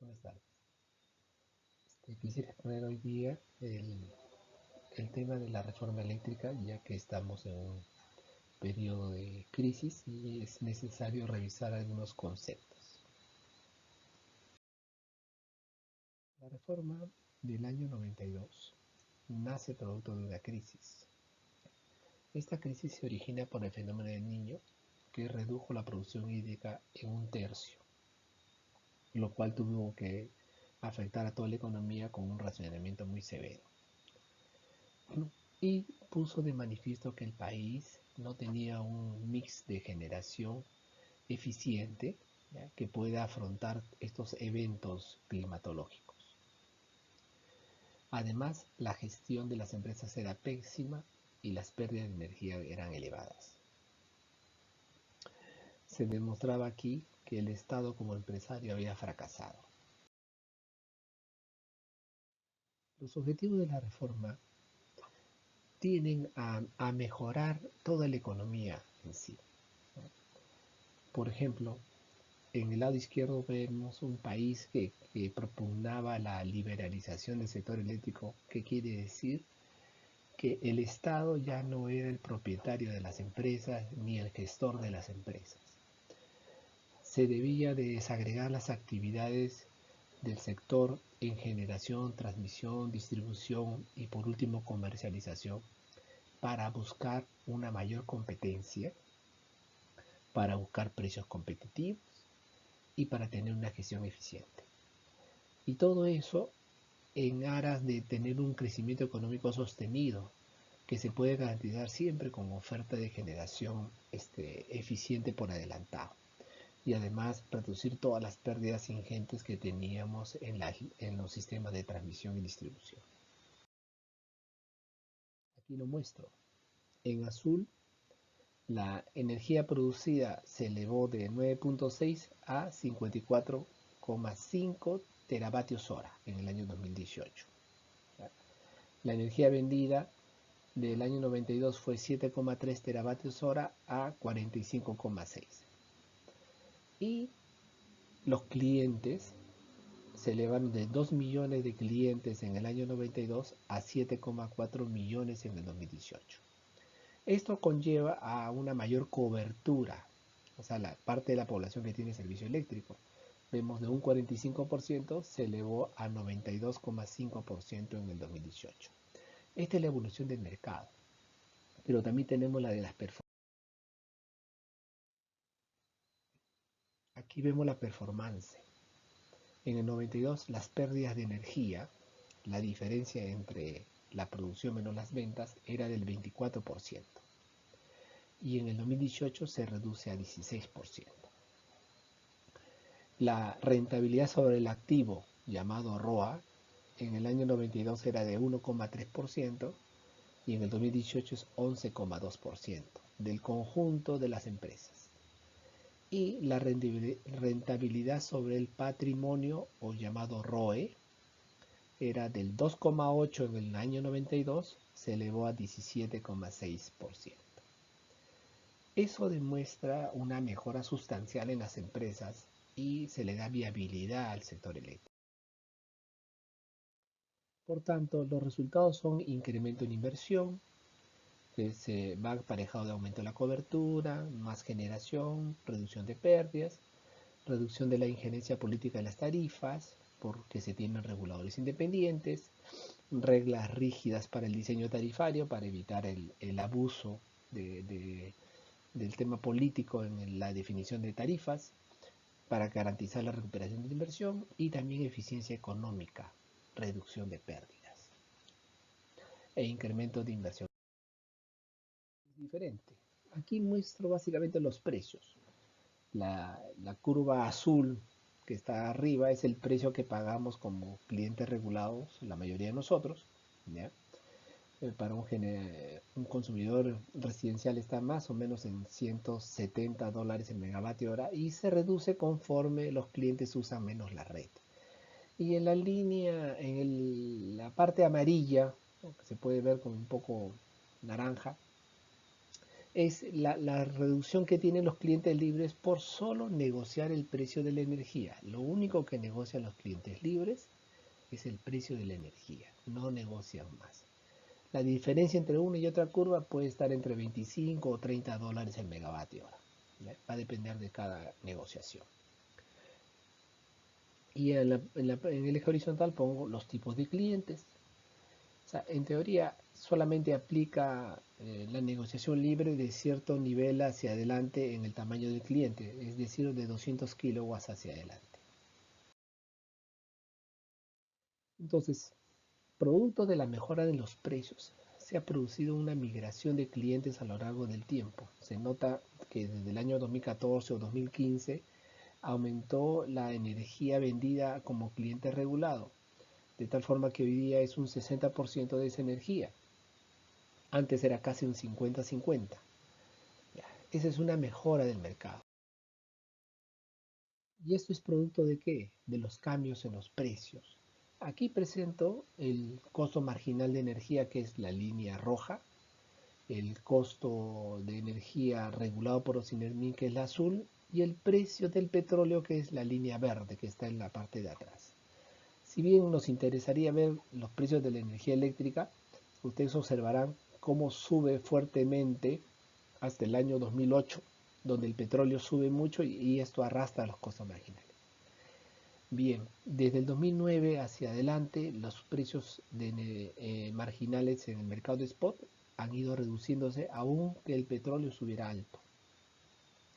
Buenas tardes. Quisiera exponer hoy día el tema de la reforma eléctrica, ya que estamos en un periodo de crisis y es necesario revisar algunos conceptos. La reforma del año 92 nace producto de una crisis. Esta crisis se origina por el fenómeno del Niño, que redujo la producción hídrica en un tercio, lo cual tuvo que afectar a toda la economía con un racionamiento muy severo. Y puso de manifiesto que el país no tenía un mix de generación eficiente, ¿ya?, que pueda afrontar estos eventos climatológicos. Además, la gestión de las empresas era pésima y las pérdidas de energía eran elevadas. Se demostraba aquí que el Estado como empresario había fracasado. Los objetivos de la reforma tienen a mejorar toda la economía en sí. Por ejemplo, en el lado izquierdo vemos un país que propugnaba la liberalización del sector eléctrico, que quiere decir que el Estado ya no era el propietario de las empresas ni el gestor de las empresas. Se debía de desagregar las actividades del sector en generación, transmisión, distribución y por último comercialización para buscar una mayor competencia, para buscar precios competitivos y para tener una gestión eficiente. Y todo eso en aras de tener un crecimiento económico sostenido que se puede garantizar siempre con oferta de generación eficiente por adelantado. Y además reducir todas las pérdidas ingentes que teníamos en los sistemas de transmisión y distribución. Aquí lo muestro. En azul, la energía producida se elevó de 9.6 a 54,5 teravatios hora en el año 2018. La energía vendida del año 92 fue 7,3 teravatios hora a 45,6. Y los clientes se elevaron de 2 millones de clientes en el año 92 a 7,4 millones en el 2018. Esto conlleva a una mayor cobertura, o sea, la parte de la población que tiene servicio eléctrico. Vemos de un 45% se elevó a 92,5% en el 2018. Esta es la evolución del mercado, pero también tenemos la de las performances. Aquí vemos la performance. En el 92 las pérdidas de energía, la diferencia entre la producción menos las ventas, era del 24%. Y en el 2018 se reduce a 16%. La rentabilidad sobre el activo, llamado ROA, en el año 92 era de 1,3% y en el 2018 es 11,2% del conjunto de las empresas. Y la rentabilidad sobre el patrimonio, o llamado ROE, era del 2,8% en el año 92, se elevó a 17,6%. Eso demuestra una mejora sustancial en las empresas y se le da viabilidad al sector eléctrico. Por tanto, los resultados son incremento en inversión, que se va aparejado de aumento de la cobertura, más generación, reducción de pérdidas, reducción de la injerencia política en las tarifas, porque se tienen reguladores independientes, reglas rígidas para el diseño tarifario, para evitar el abuso del tema político en la definición de tarifas, para garantizar la recuperación de inversión y también eficiencia económica, reducción de pérdidas e incremento de inversión. Es diferente. Aquí muestro básicamente los precios. La curva azul que está arriba es el precio que pagamos como clientes regulados, la mayoría de nosotros, ¿ya? Para un consumidor residencial está más o menos en $170 el megavatio hora y se reduce conforme los clientes usan menos la red. Y en la línea, la parte amarilla, que se puede ver como un poco naranja, es la reducción que tienen los clientes libres por solo negociar el precio de la energía. Lo único que negocian los clientes libres es el precio de la energía, no negocian más. La diferencia entre una y otra curva puede estar entre 25 o 30 dólares el megavatio hora. Va a depender de cada negociación. Y en el eje horizontal pongo los tipos de clientes. O sea, en teoría solamente aplica la negociación libre de cierto nivel hacia adelante en el tamaño del cliente, es decir, de 200 kilowatts hacia adelante. Entonces, producto de la mejora de los precios, se ha producido una migración de clientes a lo largo del tiempo. Se nota que desde el año 2014 o 2015 aumentó la energía vendida como cliente regulado, de tal forma que hoy día es un 60% de esa energía. Antes era casi un 50-50. Esa es una mejora del mercado. ¿Y esto es producto de qué? De los cambios en los precios. Aquí presento el costo marginal de energía, que es la línea roja, el costo de energía regulado por Ocinermin, que es la azul, y el precio del petróleo, que es la línea verde, que está en la parte de atrás. Si bien nos interesaría ver los precios de la energía eléctrica, ustedes observarán cómo sube fuertemente hasta el año 2008, donde el petróleo sube mucho y esto arrastra los costos marginales. Bien, desde el 2009 hacia adelante, los precios marginales en el mercado de spot han ido reduciéndose aún que el petróleo subiera alto.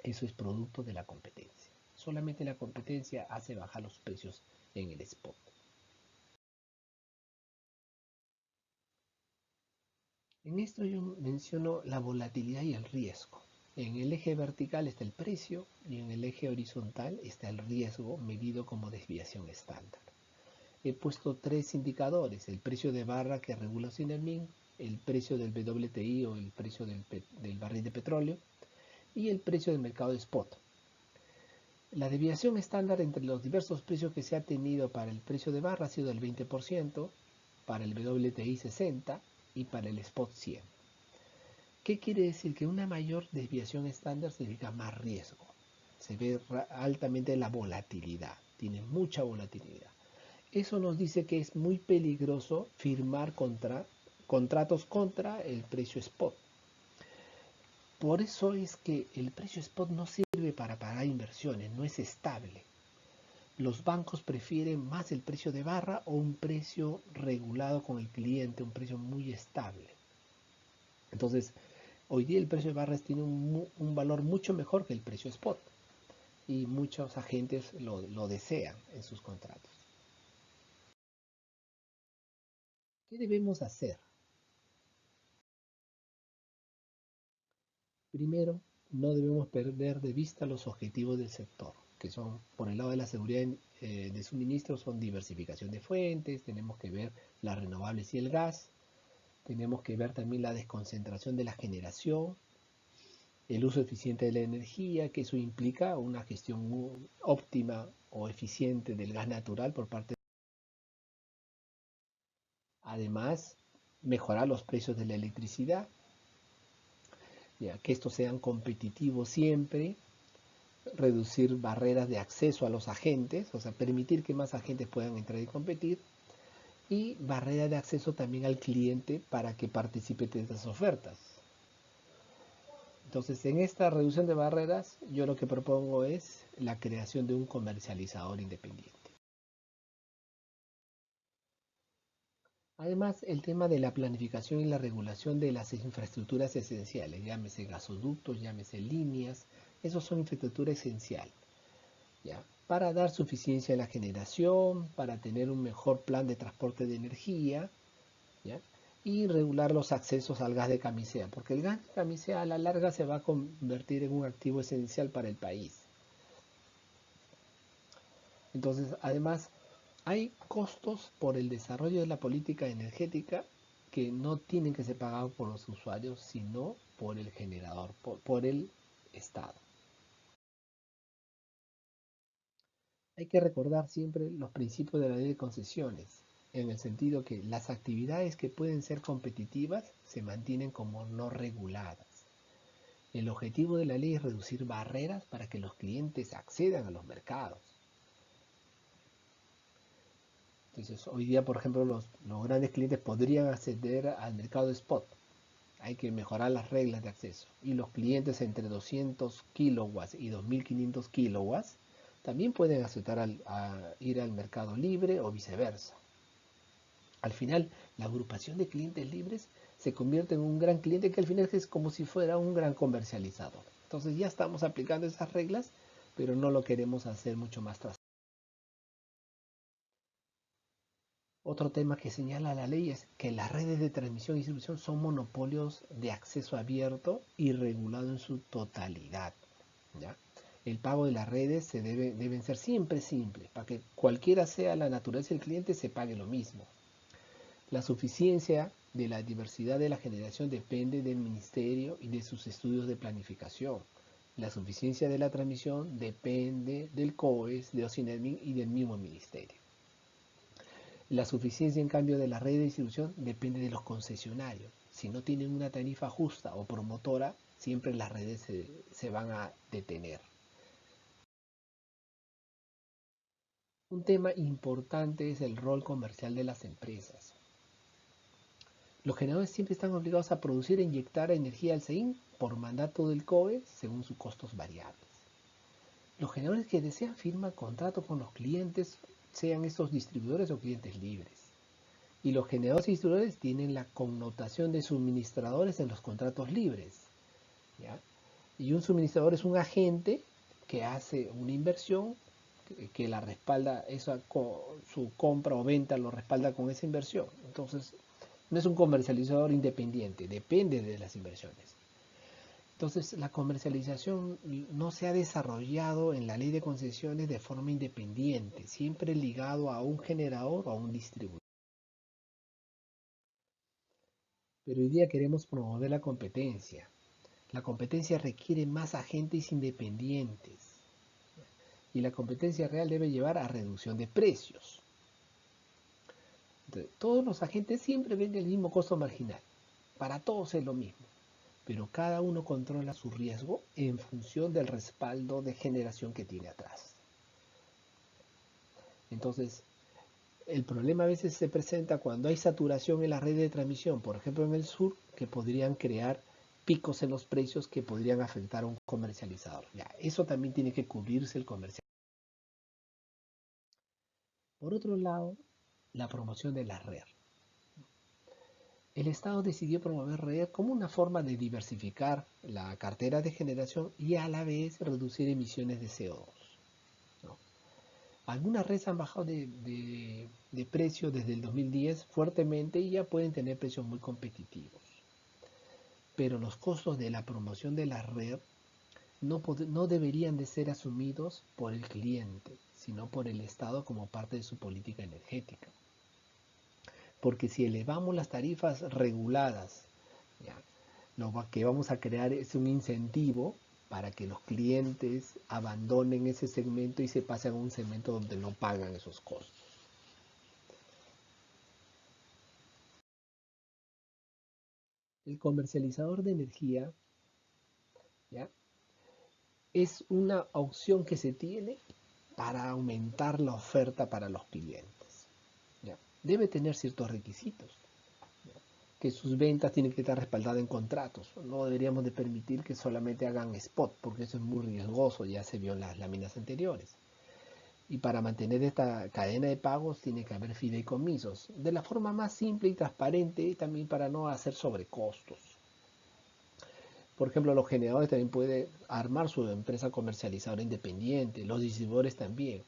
Eso es producto de la competencia. Solamente la competencia hace bajar los precios en el spot. En esto yo menciono la volatilidad y el riesgo. En el eje vertical está el precio y en el eje horizontal está el riesgo medido como desviación estándar. He puesto tres indicadores: el precio de barra que regula Sinermin, el precio del WTI o el precio del barril de petróleo y el precio del mercado de spot. La desviación estándar entre los diversos precios que se ha tenido para el precio de barra ha sido del 20%, para el WTI 60% y para el spot 100%. ¿Qué quiere decir? Que una mayor desviación estándar significa más riesgo. Se ve altamente la volatilidad, tiene mucha volatilidad. Eso nos dice que es muy peligroso firmar contratos contra el precio spot. Por eso es que el precio spot no sirve para pagar inversiones, no es estable. Los bancos prefieren más el precio de barra o un precio regulado con el cliente, un precio muy estable. Entonces, hoy día el precio de barras tiene un valor mucho mejor que el precio spot y muchos agentes lo desean en sus contratos. ¿Qué debemos hacer? Primero, no debemos perder de vista los objetivos del sector, que son, por el lado de la seguridad de suministro, son diversificación de fuentes, tenemos que ver las renovables y el gas, tenemos que ver también la desconcentración de la generación, el uso eficiente de la energía, que eso implica una gestión óptima o eficiente del gas natural por parte de... Además, mejorar los precios de la electricidad, ya que estos sean competitivos siempre, reducir barreras de acceso a los agentes, o sea, permitir que más agentes puedan entrar y competir, y barrera de acceso también al cliente para que participe de estas ofertas. Entonces, en esta reducción de barreras, yo lo que propongo es la creación de un comercializador independiente. Además, el tema de la planificación y la regulación de las infraestructuras esenciales, llámese gasoductos, llámese líneas, esos son infraestructura esencial, ¿ya? Para dar suficiencia en la generación, para tener un mejor plan de transporte de energía, ¿ya? Y regular los accesos al gas de camisea, porque el gas de camisea a la larga se va a convertir en un activo esencial para el país. Entonces, además, hay costos por el desarrollo de la política energética que no tienen que ser pagados por los usuarios, sino por el generador, por el Estado. Hay que recordar siempre los principios de la ley de concesiones, en el sentido que las actividades que pueden ser competitivas se mantienen como no reguladas. El objetivo de la ley es reducir barreras para que los clientes accedan a los mercados. Entonces, hoy día, por ejemplo, los grandes clientes podrían acceder al mercado de spot. Hay que mejorar las reglas de acceso. Y los clientes entre 200 kilowatts y 2500 kilowatts también pueden aceptar a ir al mercado libre o viceversa. Al final, la agrupación de clientes libres se convierte en un gran cliente que al final es como si fuera un gran comercializador. Entonces ya estamos aplicando esas reglas, pero no lo queremos hacer mucho más tras. Otro tema que señala la ley es que las redes de transmisión y distribución son monopolios de acceso abierto y regulado en su totalidad. ¿Ya? El pago de las redes deben ser siempre simples, para que cualquiera sea la naturaleza del cliente se pague lo mismo. La suficiencia de la diversidad de la generación depende del ministerio y de sus estudios de planificación. La suficiencia de la transmisión depende del COES, de OCINERMIN y del mismo ministerio. La suficiencia, en cambio, de la red de distribución depende de los concesionarios. Si no tienen una tarifa justa o promotora, siempre las redes se van a detener. Un tema importante es el rol comercial de las empresas. Los generadores siempre están obligados a producir e inyectar energía al SEIN por mandato del COE según sus costos variables. Los generadores que desean firman contrato con los clientes, sean estos distribuidores o clientes libres. Y los generadores y distribuidores tienen la connotación de suministradores en los contratos libres. ¿Ya? Y un suministrador es un agente que hace una inversión, que la respalda, su compra o venta lo respalda con esa inversión. Entonces, no es un comercializador independiente, depende de las inversiones. Entonces, la comercialización no se ha desarrollado en la ley de concesiones de forma independiente, siempre ligado a un generador o a un distribuidor. Pero hoy día queremos promover la competencia. La competencia requiere más agentes independientes y la competencia real debe llevar a reducción de precios. Entonces, todos los agentes siempre ven el mismo costo marginal. Para todos es lo mismo, pero cada uno controla su riesgo en función del respaldo de generación que tiene atrás. Entonces, el problema a veces se presenta cuando hay saturación en la red de transmisión, por ejemplo en el sur, que podrían crear picos en los precios que podrían afectar a un comercializador. Ya, eso también tiene que cubrirse el comercializador. Por otro lado, la promoción de la red. El Estado decidió promover red como una forma de diversificar la cartera de generación y a la vez reducir emisiones de CO2. ¿No? Algunas redes han bajado de precio desde el 2010 fuertemente y ya pueden tener precios muy competitivos. Pero los costos de la promoción de la red no deberían de ser asumidos por el cliente, sino por el Estado como parte de su política energética. Porque si elevamos las tarifas reguladas, ¿ya? Lo que vamos a crear es un incentivo para que los clientes abandonen ese segmento y se pasen a un segmento donde no pagan esos costos. El comercializador de energía, ¿ya? Es una opción que se tiene para aumentar la oferta para los clientes. ¿Ya? Debe tener ciertos requisitos, que sus ventas tienen que estar respaldadas en contratos. No deberíamos de permitir que solamente hagan spot, porque eso es muy riesgoso, ya se vio en las láminas anteriores. Y para mantener esta cadena de pagos tiene que haber fideicomisos, de la forma más simple y transparente, y también para no hacer sobrecostos. Por ejemplo, los generadores también pueden armar su empresa comercializadora independiente, los distribuidores también.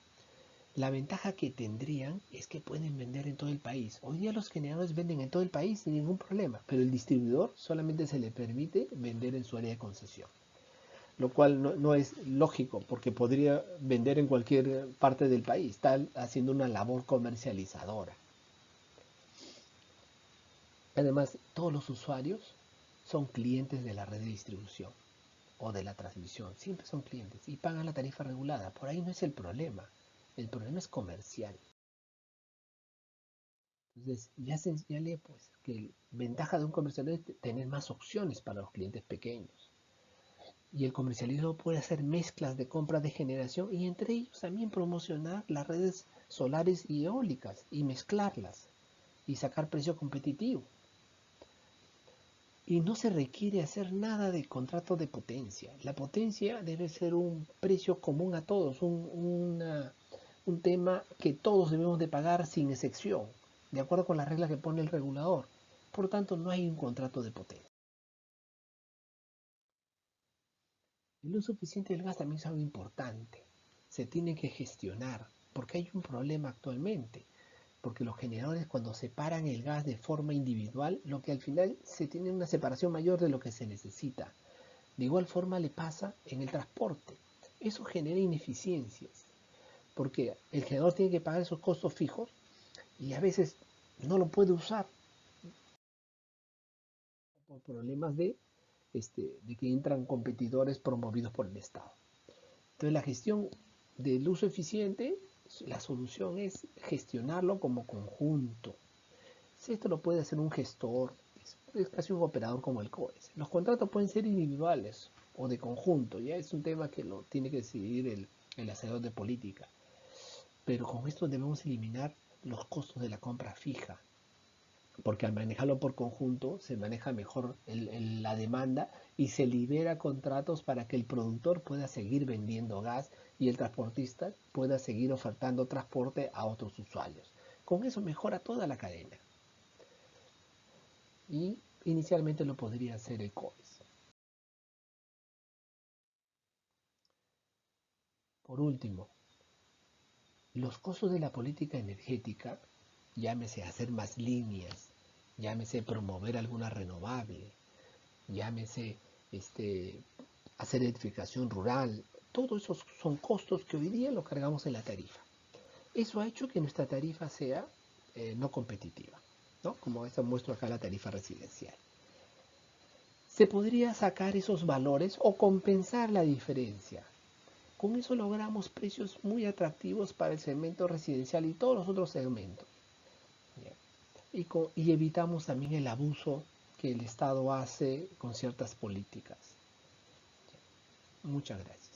La ventaja que tendrían es que pueden vender en todo el país. Hoy día los generadores venden en todo el país sin ningún problema, pero el distribuidor solamente se le permite vender en su área de concesión, lo cual no es lógico porque podría vender en cualquier parte del país, está haciendo una labor comercializadora. Además, todos los usuarios son clientes de la red de distribución o de la transmisión, siempre son clientes y pagan la tarifa regulada. Por ahí no es el problema es comercial. Entonces, ya señalé pues que la ventaja de un comercial es tener más opciones para los clientes pequeños. Y el comercialismo puede hacer mezclas de compra de generación y entre ellos también promocionar las redes solares y eólicas y mezclarlas y sacar precio competitivo. Y no se requiere hacer nada de contrato de potencia. La potencia debe ser un precio común a todos, un tema que todos debemos de pagar sin excepción, de acuerdo con las reglas que pone el regulador. Por lo tanto, no hay un contrato de potencia. El uso eficiente del gas también es algo importante. Se tiene que gestionar, porque hay un problema actualmente. Porque los generadores cuando separan el gas de forma individual, lo que al final se tiene una separación mayor de lo que se necesita. De igual forma le pasa en el transporte. Eso genera ineficiencias, porque el generador tiene que pagar esos costos fijos y a veces no lo puede usar por problemas de que entran competidores promovidos por el Estado. Entonces la gestión del uso eficiente, la solución es gestionarlo como conjunto. Si esto lo puede hacer un gestor, es casi un operador como el COES. Los contratos pueden ser individuales o de conjunto, ya es un tema que lo tiene que decidir el hacedor de política. Pero con esto debemos eliminar los costos de la compra fija, porque al manejarlo por conjunto se maneja mejor la demanda y se libera contratos para que el productor pueda seguir vendiendo gas y el transportista pueda seguir ofertando transporte a otros usuarios. Con eso mejora toda la cadena. Y inicialmente lo podría hacer el COES. Por último, los costos de la política energética, llámese hacer más líneas, llámese promover alguna renovable, llámese hacer edificación rural, todos esos son costos que hoy día lo cargamos en la tarifa. Eso ha hecho que nuestra tarifa sea no competitiva, ¿no? Como esta muestro acá la tarifa residencial. Se podría sacar esos valores o compensar la diferencia. Con eso logramos precios muy atractivos para el segmento residencial y todos los otros segmentos. Y evitamos también el abuso que el Estado hace con ciertas políticas. Muchas gracias.